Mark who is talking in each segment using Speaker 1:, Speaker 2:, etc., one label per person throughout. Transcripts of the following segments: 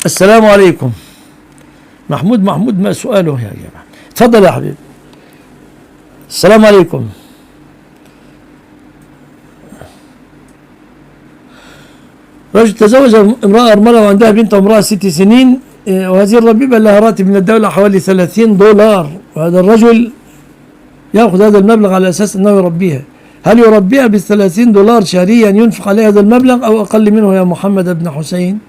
Speaker 1: السلام عليكم. محمود ما سؤاله يا جماعة؟ تفضل يا حبيبي. السلام عليكم. رجل تزوج امرأة أرملة وعندها بنت عمرها 6 سنين، وهذه الربيبة لها راتب من الدولة حوالي $30، وهذا الرجل يأخذ هذا المبلغ على أساس أنه يربيها. هل يربيها $30 شهريا ينفق عليها هذا المبلغ أو أقل منه يا محمد بن حسين؟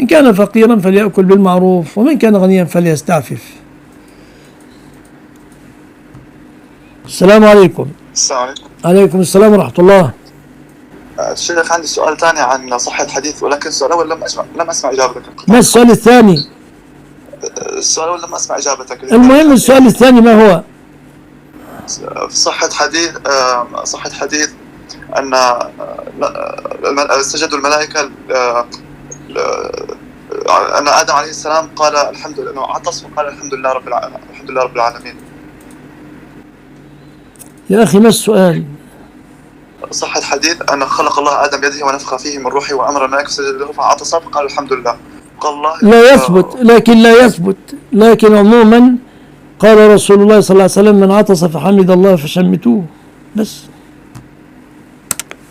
Speaker 1: إن كان فقيرا فليأكل بالمعروف، ومن كان غنيا فليستعفف. السلام عليكم.
Speaker 2: السلام عليكم.
Speaker 1: عليكم السلام ورحمة الله.
Speaker 2: الشيخ عندي سؤال ثاني عن صحة حديث، ولكن السؤال الأول لم أسمع إجابتك.
Speaker 1: ما السؤال الثاني؟
Speaker 2: السؤال الأول لم أسمع إجابتك.
Speaker 1: المهم السؤال الثاني ما هو؟
Speaker 2: في صحة حديث أن سجد الملائكة أن آدم عليه السلام قال الحمد لله، أنه عطس وقال الحمد لله رب العالمين.
Speaker 1: يا أخي ما السؤال؟
Speaker 2: صحة حديث أن خلق الله آدم بيده ونفخ فيه من روحه وأمر الملائكة فسجد له فعطس فقال الحمد لله. قال الله
Speaker 1: لا يثبت، لكن عموما قال رسول الله صلى الله عليه وسلم: من عطس فحمد الله فشمتوه. بس.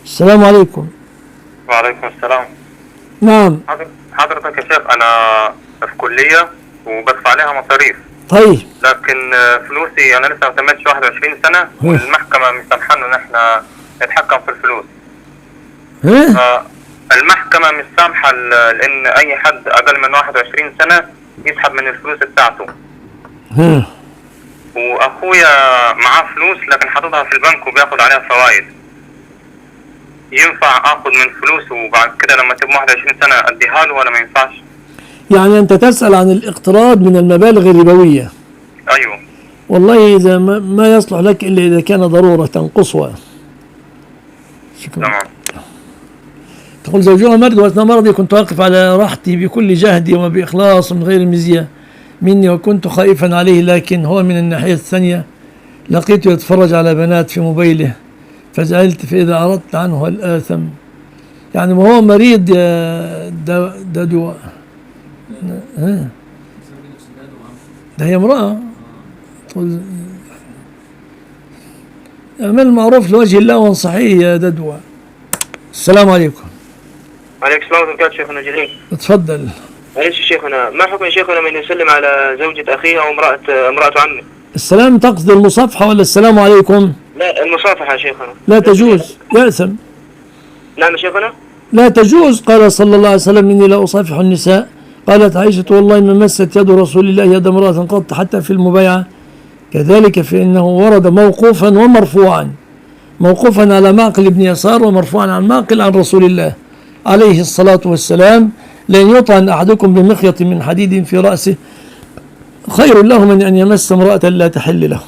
Speaker 1: السلام عليكم.
Speaker 3: وعليكم السلام.
Speaker 1: نعم.
Speaker 3: حضرتك يا شيخ، أنا في كلية وبدفع عليها مصاريف.
Speaker 1: طيب.
Speaker 3: لكن فلوسي أنا لسه ما تمتش 21 سنة، والمحكمة مش سامحانا إن إحنا نتحكم في الفلوس. المحكمة مش سامحة لأن أي حد أقل من 21 سنة يسحب من الفلوس بتاعته. وأخويا معاه فلوس لكن حاططها في البنك وبياخد عليها فوائد. ينفع آخد من فلوسه وبعد كده لما تبقى 21 سنة أديها له ولا ما ينفعش؟
Speaker 1: يعني أنت تسأل عن الاقتراض من المبالغ الربوية.
Speaker 3: أيوه.
Speaker 1: والله إذا ما يصلح لك إلا إذا كان ضرورة قصوى. شكرا.
Speaker 3: تمام.
Speaker 1: تقول زوجها مرض وأثناء مرضي كنت واقف على راحتي بكل جهدي وبإخلاص من غير مزية مني، وكنت خائفا عليه، لكن هو من الناحية الثانية لقيته يتفرج على بنات في موبايله فزعلت، فإذا أردت عنه الآثم. يعني ما هو مريض يا ددوة. ده هي امرأة. اعمل المعروف لوجه الله وانصحيه يا ددوة. السلام عليكم.
Speaker 4: وعليكم السلام ورحمة الله. شيخنا جليل.
Speaker 1: اتفضل.
Speaker 4: معلش شيخنا، ما حكم شيخنا من يسلم على زوجة أخيه أو امرأة عمه؟
Speaker 1: السلام تقصد المصافحة ولا السلام عليكم؟
Speaker 4: لا، المصافحة يا شيخنا.
Speaker 1: لا تجوز، يأثم.
Speaker 4: نعم يا شيخنا؟
Speaker 1: لا تجوز. قال صلى الله عليه وسلم: إني لا أصافح النساء. قالت عائشة: والله ما مست يد رسول الله يد امرأة قط حتى في المبايعة. كذلك فإنه ورد موقوفا ومرفوعا، موقوفا على معقل بن يسار ومرفوعا عن معقل عن رسول الله عليه الصلاة والسلام: لأن يطعن أحدكم بمخيط من حديد في رأسه خير له من أن يمس امرأة لا تحل له.